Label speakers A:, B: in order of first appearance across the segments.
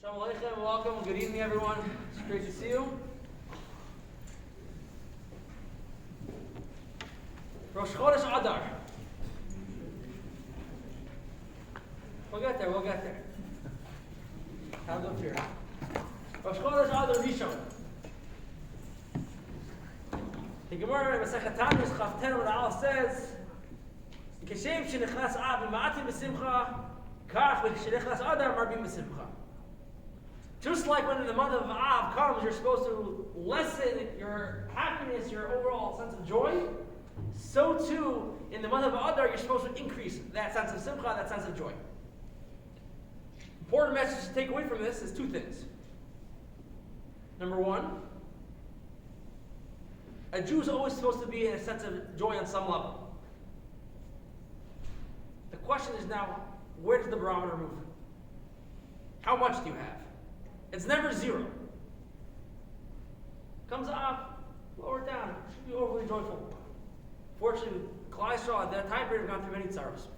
A: Shalom Aleichem, welcome, good evening everyone. It's great to see you. Rosh Chodesh Adar. We'll get there. Have them here. Rosh Chodesh Adar Rishon. The Gemara in Masechet Tammuz Chaf Ten with Alef says, "Kishem shenichnas Av b'ma'atim b'simcha, kach v'shenichnas Adar marbim b'simcha." Just like when the month of Av comes, you're supposed to lessen your happiness, your overall sense of joy. So too, in the month of Adar, you're supposed to increase that sense of simcha, that sense of joy. Important message to take away from this is two things. Number one, a Jew is always supposed to be in a sense of joy on some level. The question is now, where does the barometer move? How much do you have? It's never zero. Comes up, lower it down. It should be overly joyful. Fortunately, Klal Yisrael at that time period have gone through many tzaros.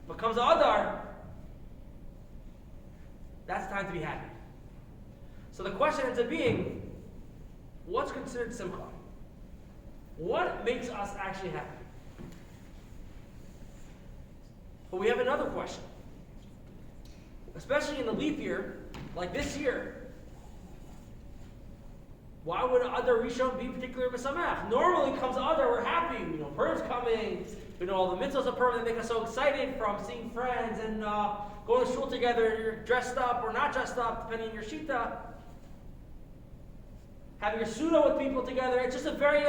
A: But comes Adar, that's time to be happy. So the question ends up being, what's considered simcha? What makes us actually happy? But we have another question. Especially in the leap year, like this year, why would Adar Rishon be particularly Mesamach? Normally comes Adar, we're happy. Purim's coming. All the mitzvahs of Purim that make us so excited from seeing friends and going to shul together. You're dressed up or not dressed up, depending on your shita. Having your suda with people together. It's just a very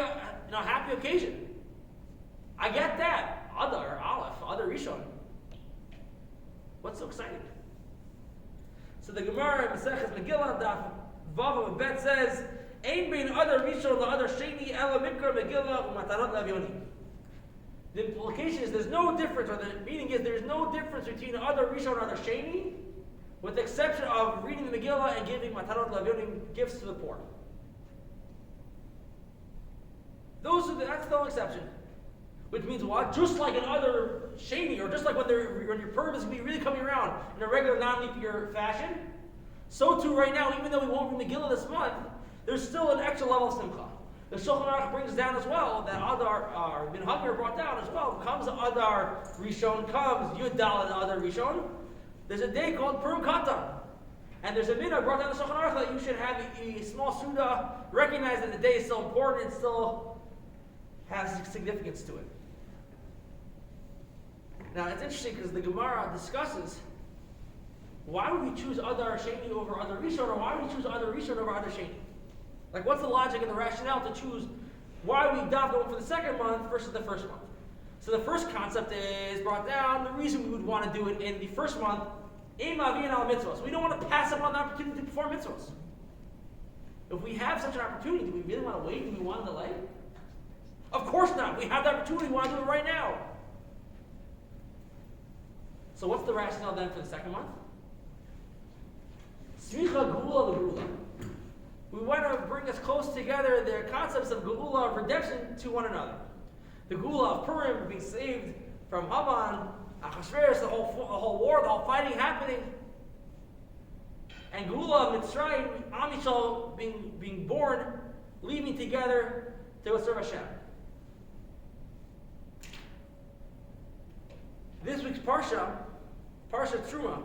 A: happy occasion. I get that. Adar, Alef, Adar Rishon. What's so exciting? So the Gemara in Maseches Megillah, Daf Vav and Beit says, "Ein bein Adar Rishon la'Adar Sheni ela mikra Megillah u'matanot le'avyonim." The implication is there's no difference, or the meaning is there's no difference between Adar Rishon and Adar Sheni, with the exception of reading the Megillah and giving matanot le'avyonim, gifts to the poor. That's the only exception. Which means what? Just like an Adar Sheni, or just like when your Purim is going to be really coming around in a regular non-leap year fashion, so too right now, even though we won't read Megillah this month, there's still an extra level of simcha. The Shulchan Aruch brings down as well that Adar, Bin Hagar brought down as well. Comes Adar Rishon, comes Yud Daled Adar Rishon. There's a day called Purim Katan, and there's a midah brought down the Shulchan Aruch that you should have a small suda. Recognize that the day is so important; it still has significance to it. Now it's interesting because the Gemara discusses why would we choose Adar Sheni over Adar Rishon, or why would we choose Adar Rishon over Adar Sheni? Like, what's the logic and the rationale to choose why we daven going for the second month versus the first month? So the first concept is brought down. The reason we would want to do it in the first month, Ein Ma'avin al mitzvos. We don't want to pass up on the opportunity to perform mitzvos. If we have such an opportunity, do we really want to wait? Do we want to delay? Of course not. We have the opportunity. We want to do it right now. So what's the rationale then for the second month? Smicha Geula L'Geula. We want to bring us close together the concepts of Geula, of redemption, to one another. The Geula of Purim, being saved from Haman, Achashverosh, the whole war, the whole fighting happening. And Geula of Mitzrayim, Am Yisrael being born, leaving together to serve Hashem. This week's Parsha Truma,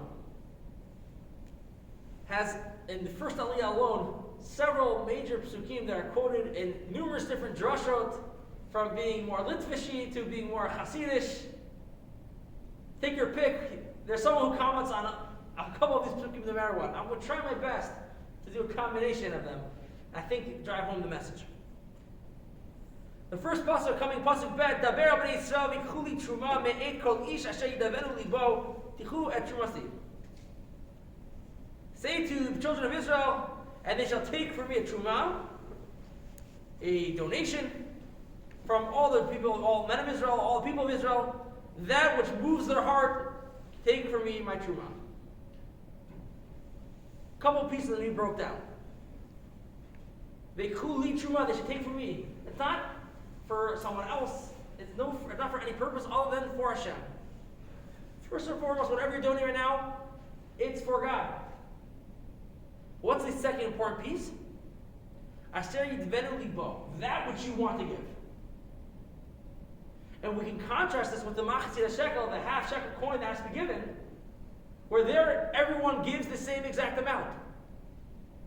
A: has, in the first Aliyah alone, several major psukim that are quoted in numerous different drashot, from being more Litvishi to being more Hasidish. Take your pick. There's someone who comments on a couple of these psukim no matter what. I'm going to try my best to do a combination of them. I think drive home the message. The first pasuk coming, pasuk Bet, Daber al bnei Yisrael v'ikhu li truma me'et kol ish asher yidavenu libo tichu et trumasi. Say to the children of Israel, and they shall take from me a truma, a donation from all the people, all men of Israel, all the people of Israel, that which moves their heart, take from me my truma. A couple of pieces that we broke down. V'ikhu li truma, they should take from me. It's not for someone else. It's not for any purpose other than for Hashem. First and foremost, whatever you're doing right now, It's for God. What's the second important piece? Asher yidvenu libo, that which you want to give. And we can contrast this with the machzir shekel, the half shekel coin that has to be given, where there everyone gives the same exact amount.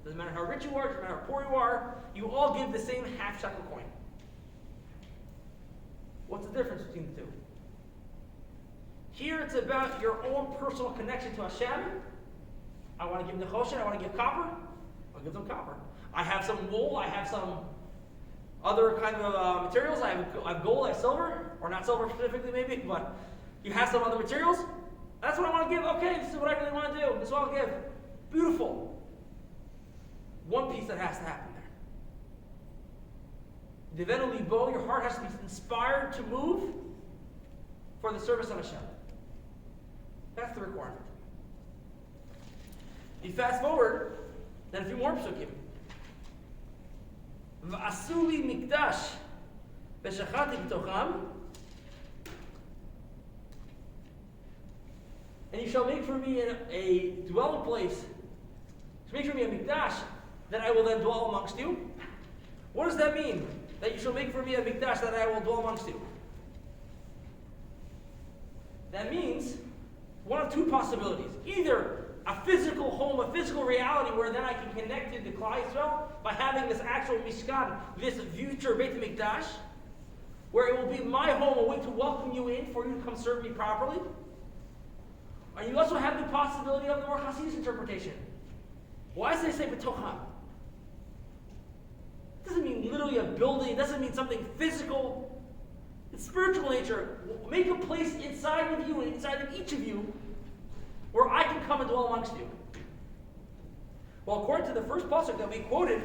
A: Doesn't matter how rich you are, doesn't matter how poor you all give the same half shekel coin. What's the difference between the two? Here it's about your own personal connection to Hashem. I want to give nechoshen, I want to give copper, I'll give them copper. I have some wool, I have some other kind of materials, I have gold, I have silver, or not silver specifically maybe, but you have some other materials. That's what I want to give. Okay, this is what I really want to do. This is what I'll give. Beautiful. One piece that has to happen there. Divenu libo, your heart has to be inspired to move for the service of Hashem. That's the requirement. You fast forward, then a few more psukim. V'asuli mikdash v'shachati b'tocham, and you shall make for me a dwelling place, to make for me a mikdash, that I will then dwell amongst you. What does that mean? That you shall make for me a mikdash, that I will dwell amongst you. That means one of two possibilities. Either a physical home, a physical reality, where then I can connect it to Klal Yisrael by having this actual Mishkan, this future Beit HaMikdash, where it will be my home, a way to welcome you in, for you to come serve me properly. And you also have the possibility of the more Hasidus interpretation. Why does it say B'tocham? It doesn't mean literally a building, it doesn't mean something physical. It's spiritual nature. Make a place inside of you and inside of each of you where I can come and dwell amongst you. Well, according to the first pasuk that we quoted,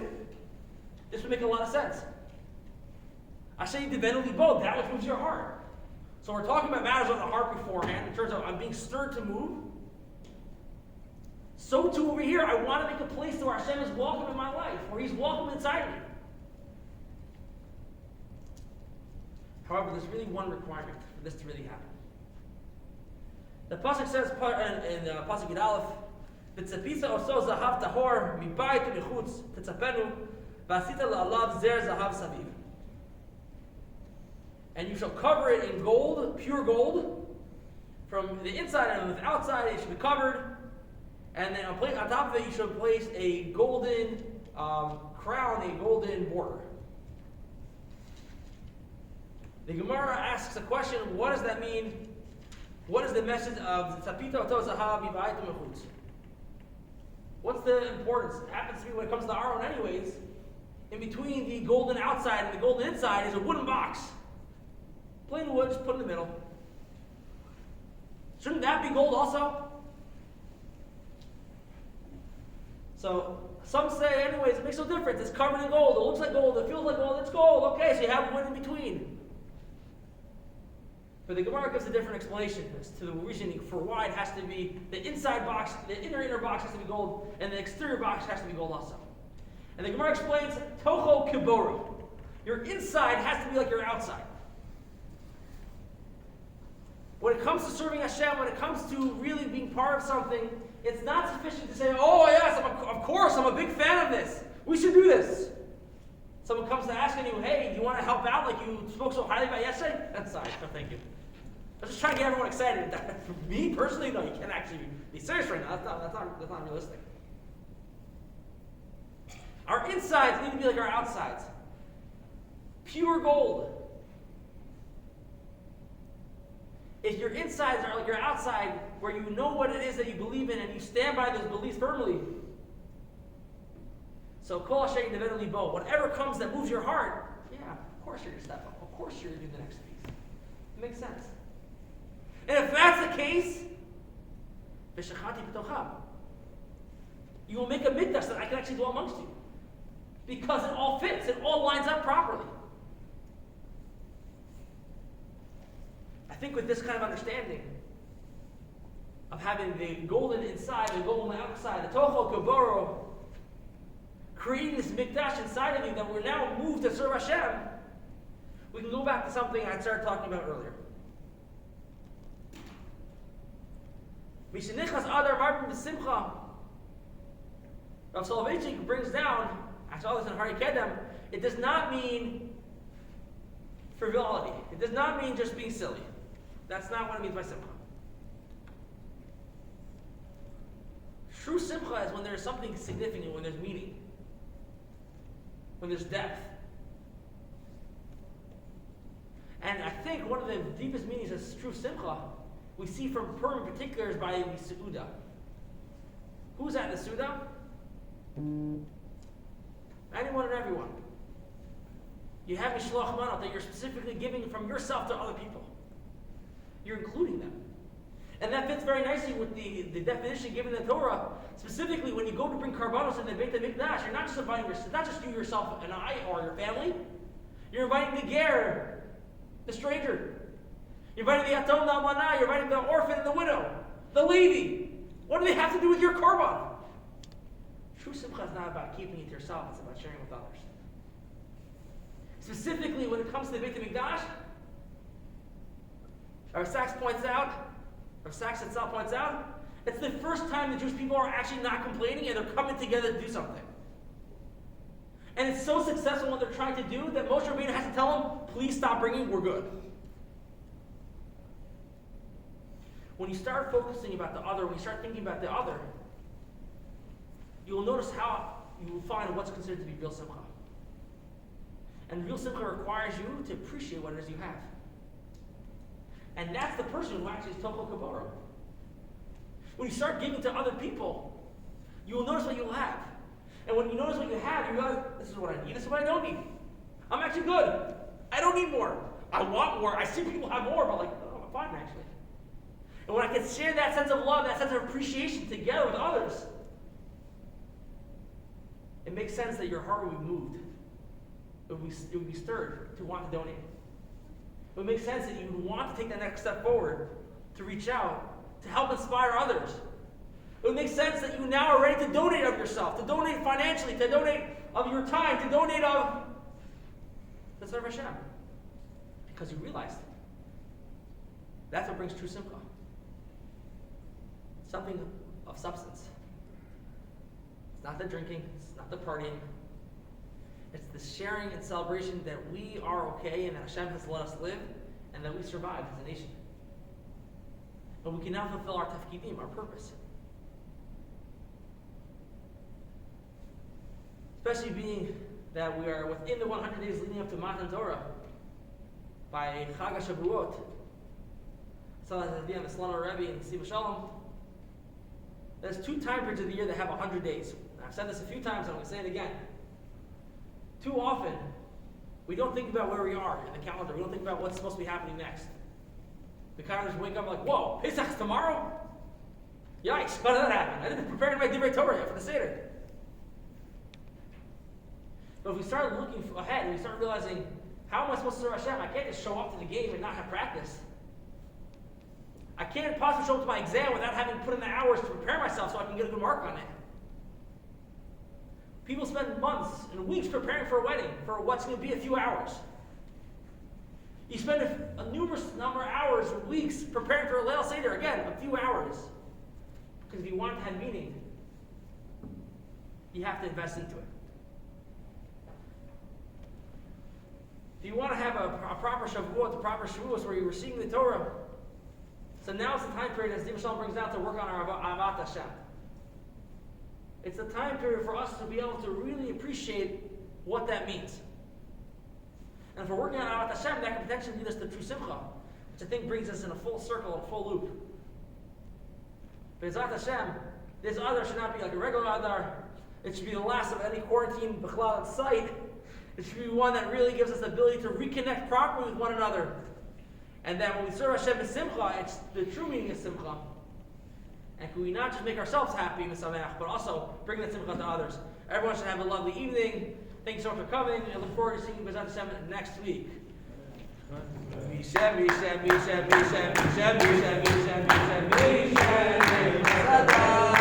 A: this would make a lot of sense. Asher yidvenu libo, that which moves your heart. So we're talking about matters of the heart beforehand, in terms of I'm being stirred to move. So too over here, I want to make a place where Hashem is welcome in my life, where He's welcome inside me. However, there's really one requirement for this to really happen. The pasuk says in pasuk Yud Alef, "V'tzapisa oso zahav tahor mibayit u'michutz tetzapenu v'asita la'alav zer zahav saviv." And you shall cover it in gold, pure gold, from the inside and from the outside. It should be covered, and then on top of it, you shall place a golden crown, a golden border. The Gemara asks a question: what does that mean? What is the message of Tzapita Oto Zahav Mibayit U'Mechutz? What's the importance? It happens to be when it comes to our own anyways. In between the golden outside and the golden inside is a wooden box. Plain wood, just put in the middle. Shouldn't that be gold also? So some say anyways, it makes no difference. It's covered in gold. It looks like gold. It feels like gold. It's gold. Okay, so you have wood in between. But the Gemara gives a different explanation as to the reasoning for why it has to be the inside box, the inner box has to be gold, and the exterior box has to be gold also. And the Gemara explains, Toho Kiboro. Your inside has to be like your outside. When it comes to serving Hashem, when it comes to really being part of something, it's not sufficient to say, oh yes, of course, I'm a big fan of this. We should do this. Someone comes to asking you, hey, do you want to help out like you spoke so highly about yesterday? That's fine. No, thank you. I'm just trying to get everyone excited. For me personally, no, you can't actually be serious right now. That's not realistic. Our insides need to be like our outsides. Pure gold. If your insides are like your outside, where you know what it is that you believe in and you stand by those beliefs firmly. So, kol asher yidvenu libo, whatever comes that moves your heart, yeah, of course you're going to step up. Of course you're going to do the next piece. It makes sense. And if that's the case, v'shachati b'tocham, you will make a mikdash that I can actually dwell amongst you. Because it all fits. It all lines up properly. I think with this kind of understanding of having the golden inside, the golden outside, the toho kiboro, creating this mikdash inside of you that we're now moved to serve Hashem, we can go back to something I started talking about earlier. Mishenichas Adar Martin B'Simcha. Rav Soloveitchik brings down, after all this in Hari Kedem, it does not mean frivolity. It does not mean just being silly. That's not what it means by Simcha. True Simcha is when there's something significant, when there's meaning, when there's depth. And I think one of the deepest meanings of true Simcha we see from Purim in particular is by the Seudah. Who's at the Seudah? Anyone and everyone. You have Mishloach Manot that you're specifically giving from yourself to other people. You're including them. And that fits very nicely with the definition given in the Torah. Specifically, when you go to bring karbanos in the Beit Midrash, you're not just inviting not just you yourself and I or your family. You're inviting the ger, the stranger. You're inviting the atom na'amana. You're inviting the orphan and the widow, the Levi. What do they have to do with your karban? True simcha is not about keeping it to yourself. It's about sharing with others. Specifically, when it comes to the Beit Midrash, Rav Sachs points out, Rav Sachs itself points out, it's the first time the Jewish people are actually not complaining and they're coming together to do something. And it's so successful what they're trying to do that Moshe Rabbeinu has to tell them, please stop bringing, we're good. When you start focusing about the other, when you start thinking about the other, you will notice how you will find what's considered to be real simcha. And real simcha requires you to appreciate what it is you have. And that's the person who actually is Tochel Kabara. When you start giving to other people, you will notice what you will have. And when you notice what you have, you realize, this is what I need, this is what I don't need. I'm actually good. I don't need more. I want more. I see people have more, but oh, I'm fine actually. And when I can share that sense of love, that sense of appreciation together with others, it makes sense that your heart will be moved. It would be stirred to want to donate. It would make sense that you would want to take that next step forward, to reach out, to help inspire others. It would make sense that you now are ready to donate of yourself, to donate financially, to donate of your time, to donate of the serve Hashem. Because you realized that's what brings true simcha. Something of substance. It's not the drinking, it's not the partying. It's the sharing and celebration that we are okay and that Hashem has let us live and that we survive as a nation. But we can now fulfill our tafkidim, our purpose. Especially being that we are within the 100 days leading up to Matan Torah by Chag HaShavuot. Salah Hadiyah, the Slana Rebbe, and Siva Shalom. There's 2 time periods of the year that have 100 days. Now, I've said this a few times, and I'm going to say it again. Too often, we don't think about where we are in the calendar. We don't think about what's supposed to be happening next. We kind of just wake up like, whoa, Pesach's tomorrow? Yikes, how did that happen? I didn't prepare my Divrei Torah yet for the Seder. But if we start looking ahead and we start realizing, how am I supposed to serve Hashem? I can't just show up to the game and not have practice. I can't possibly show up to my exam without having put in the hours to prepare myself so I can get a good mark on it. People spend months and weeks preparing for a wedding, for what's going to be a few hours. You spend a numerous number of hours, weeks, preparing for a Leil Seder, again, a few hours. Because if you want it to have meaning, you have to invest into it. If you want to have a proper Shavuot, a proper Shavuos where you're receiving the Torah, so now it's the time period, as Divrei Shalom brings out, to work on our Avat Hashem. It's the time period for us to be able to really appreciate what that means. And if we're working on Avat Hashem, that can potentially lead us to true Simcha, which I think brings us in a full circle, a full loop. But Avat Hashem, this Adar should not be like a regular Adar. It should be the last of any quarantine B'chlal in sight. It should be one that really gives us the ability to reconnect properly with one another. And that when we serve Hashem in Simcha, it's the true meaning of Simcha. And can we not just make ourselves happy, Misamech, but also bring that Simcha to others. Everyone should have a lovely evening. Thank you so much for coming. I look forward to seeing you B'ezrat Hashem next week. Mishem, Mishem, Mishem, Mishem, Mishem, Mishem, Mishem, Mishem, Mishem, Mishem,